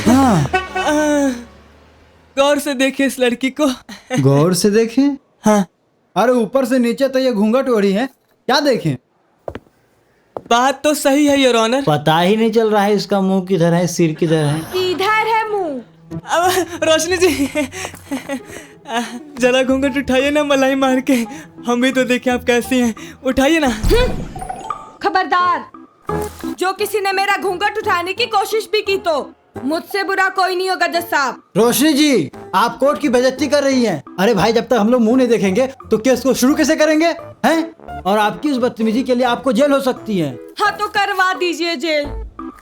हाँ। गौर से देखिए इस लड़की को। गौर से देखें? हाँ। अरे ऊपर से नीचे तो ये घूंघट ओढ़ी है, क्या देखें? बात तो सही है योर ऑनर। पता ही नहीं चल रहा है इसका मुंह किधर है, सिर किधर है। इधर है मुंह। अब रोशनी जी जरा घूंघट उठाइए ना मलाई मार के, हम भी तो देखें आप कैसी हैं। उठाइए ना। खबरदार, जो किसी ने मेरा घूंघट उठाने की कोशिश भी की तो मुझसे बुरा कोई नहीं होगा जज साहब। रोशनी जी, आप कोर्ट की बेइज्जती कर रही हैं। अरे भाई, जब तक हम लोग मुंह नहीं देखेंगे तो केस को शुरू कैसे करेंगे हैं? और आपकी इस बदतमीजी के लिए आपको जेल हो सकती है। हाँ तो करवा दीजिए जेल,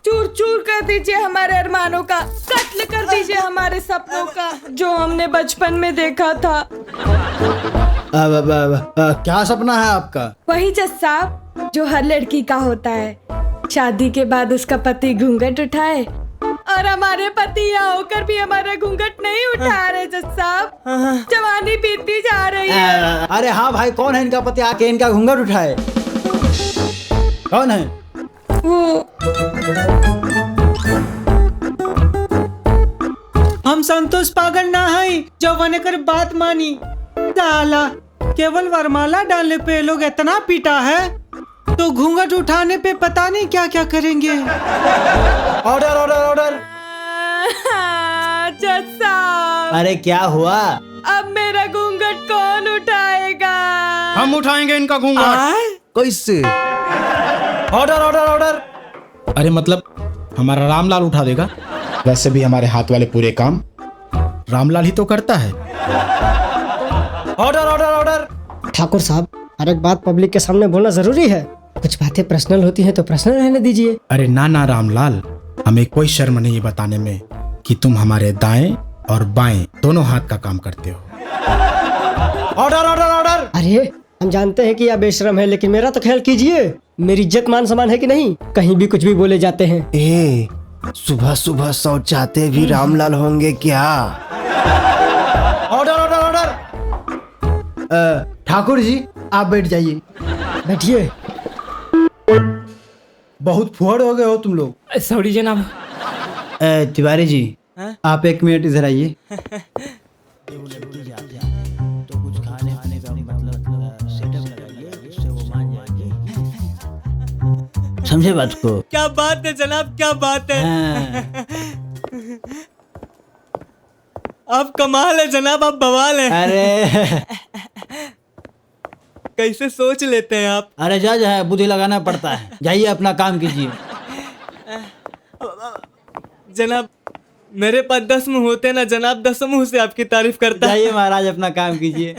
चूर चूर कर दीजिए हमारे अरमानों का, कत्ल कर दीजिए हमारे सपनों का, जो हमने बचपन में देखा था। क्या सपना है आपका? वही जज साहब जो हर लड़की का होता है, शादी के बाद उसका पति घूंघट उठाए, और हमारे पति यहाँ होकर भी हमारा घूंघट नहीं उठा रहे जज साहब। जवानी बीतती जा रही है। अरे हाँ भाई, कौन है इनका पति आके इनका घूंघट उठाए? कौन है वो? हम संतोष पागल ना है जो बने कर बात मानी। साला केवल वरमाला डालने पे लोग इतना पीटा है, तो घूंघट उठाने पे पता नहीं क्या क्या करेंगे। Order order order. जज साहब, अरे क्या हुआ? अब मेरा घूंघट कौन उठाएगा? हम उठाएंगे इनका घूंघट। कैसे? Order order order. अरे मतलब हमारा रामलाल उठा देगा? वैसे भी हमारे हाथ वाले पूरे काम रामलाल ही तो करता है। Order order order. ठाकुर साहब, हर एक बात पब्लिक के सामने बोलना जरूरी है। कुछ बातें पर्सनल होती हैं तो पर्सनल रहने दीजिए। अरे ना ना रामलाल, हमें कोई शर्म नहीं बताने में कि तुम हमारे दाएं और बाएं दोनों हाथ का काम करते हो। Order order order. अरे हम जानते हैं कि आप बेशरम है, लेकिन मेरा तो ख्याल कीजिए। मेरी इज्जत मान सम्मान है कि नहीं? कहीं भी कुछ भी बोले जाते हैं। ए, सुबह सुबह शौचाते भी रामलाल होंगे क्या? Order order order. Thakur ji, आप बैठ जाइए। बैठिए। बहुत फुहड़ हो गए हो तुम लोग। सॉरी जनाब। तिवारी जी, आप 1 मिनट इधर आइए। समझे बात को? क्या बात है जनाब, क्या बात है। आप कमाल है जनाब, आप बवाल है। अरे कैसे सोच लेते हैं आप। अरे जज है, बुद्धि लगाना पड़ता है। जाइए अपना काम कीजिए। जनाब मेरे पास 10 मुंह होते ना जनाब, 10 मुंह से आपकी तारीफ करता। जाइए महाराज अपना काम कीजिए।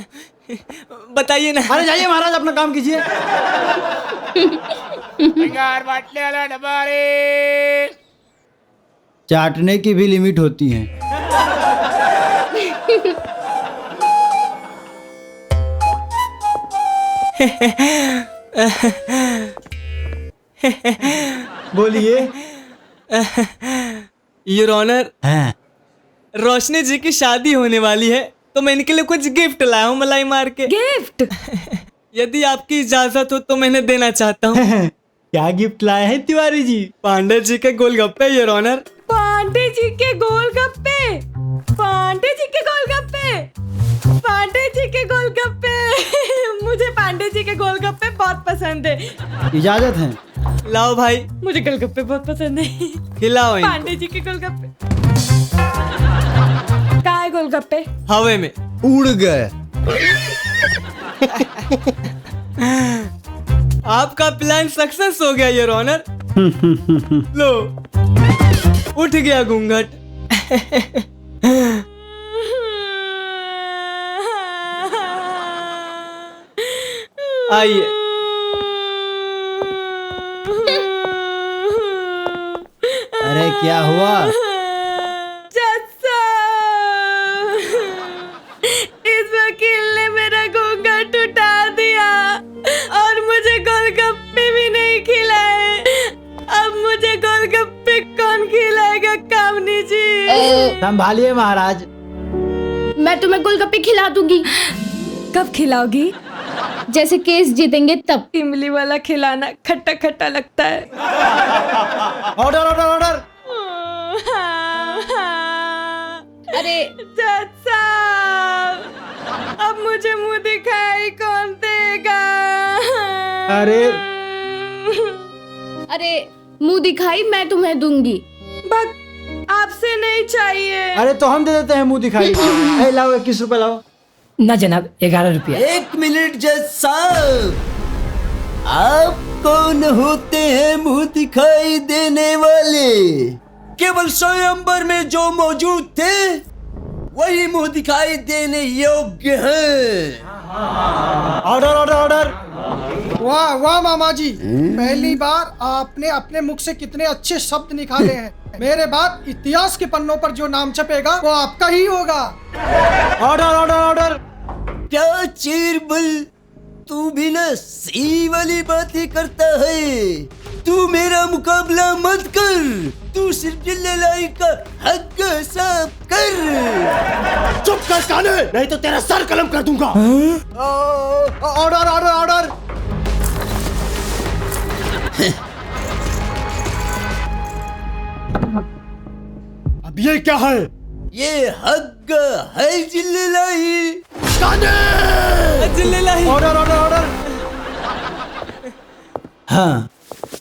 बताइए ना। अरे जाइए महाराज अपना काम कीजिए। चाटने की भी लिमिट होती है। बोलिए। योर ऑनर, हैं? रोशनी जी की शादी होने वाली है, तो मैं इनके लिए कुछ गिफ्ट लाया हूँ मलाई मार के। गिफ्ट? यदि आपकी इजाजत हो तो मैंने देना चाहता हूँ। क्या गिफ्ट लाए हैं तिवारी जी? पांडे जी के गोलगप्पे योर ऑनर। पांडे जी के गोलगप्पे? पांडे जी के गोलगप्पे? पांडे जी के गोलगप्पे? मुझे पांडे जी के गोलगप्पे बहुत पसंद है। इजाजत है? लाओ भाई। मुझे गोलगप्पे बहुत पसंद है। खिलाओ इनको। पांडे जी के गोलगप्पे। कहाँ है गोलगप्पे? हवे में उड़ गए। आपका प्लान सक्सेस हो गया योर ऑनर। लो, उठ गया घूंघट। आइए। अरे क्या हुआ? इस वकील ने मेरा घूंघट उठा दिया और मुझे गोलगप्पे भी नहीं खिलाए। अब मुझे गोलगप्पे कौन खिलाएगा कामनी जी? संभालिए महाराज। मैं तुम्हें गोलगप्पे खिला दूंगी। कब खिलाओगी? जैसे केस जीतेंगे तब। इमली वाला खिलाना खट्टा खट्टा लगता है। Order order order. अरे जज साहब, अब मुझे मुंह दिखाई कौन देगा? अरे अरे मुंह दिखाई मैं तुम्हें दूंगी। बस आपसे नहीं चाहिए। अरे तो हम दे देते हैं मुंह दिखाई। ए, लाओ 21 रुपए लाओ। ना जनाब, 11 रुपया। 1 मिनट जज साहब, आप कौन होते हैं मुंह दिखाई देने वाले? केवल स्वयंवर में जो मौजूद थे वही मुंह दिखाई देने योग्य हैं। Order order order. वाह वाह मामा जी, पहली बार आपने अपने मुख से कितने अच्छे शब्द निकाले हैं। मेरे बाद इतिहास के पन्नों पर जो नाम छपेगा वो आपका ही होगा। Order order order. क्या चीरबल, तू भी ना सी वाली बातें करता है? तू मेरा मुकाबला मत कर, तू सिर्फ जिल्लेलाई का हक साफ कर। चुप कर काने, नहीं तो तेरा सर कलम कर दूंगा। Order order order. अब ये क्या है? ये हक है जिल्लेलाई। काने जिल्लेलाई। Order order order. हाँ,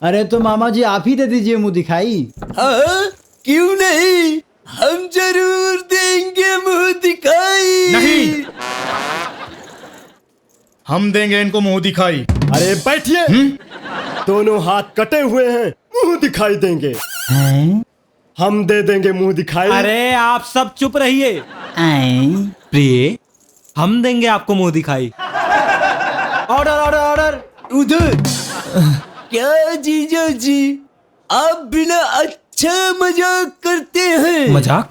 अरे तो मामा जी आप ही दे दीजिए मुंह दिखाई। हाँ, क्यों नहीं, हम जरूर देंगे मुंह दिखाई। नहीं, हम देंगे इनको मुंह दिखाई। अरे बैठिए, दोनों हाथ कटे हुए हैं, मुंह दिखाई देंगे। हम दे देंगे मुंह दिखाई। अरे आप सब चुप रहिए। प्रिय, हम देंगे आपको मुंह दिखाई। Order order order. उधर क्या जीजा जी, आप बिना अच्छा मजाक करते हैं? मजाक?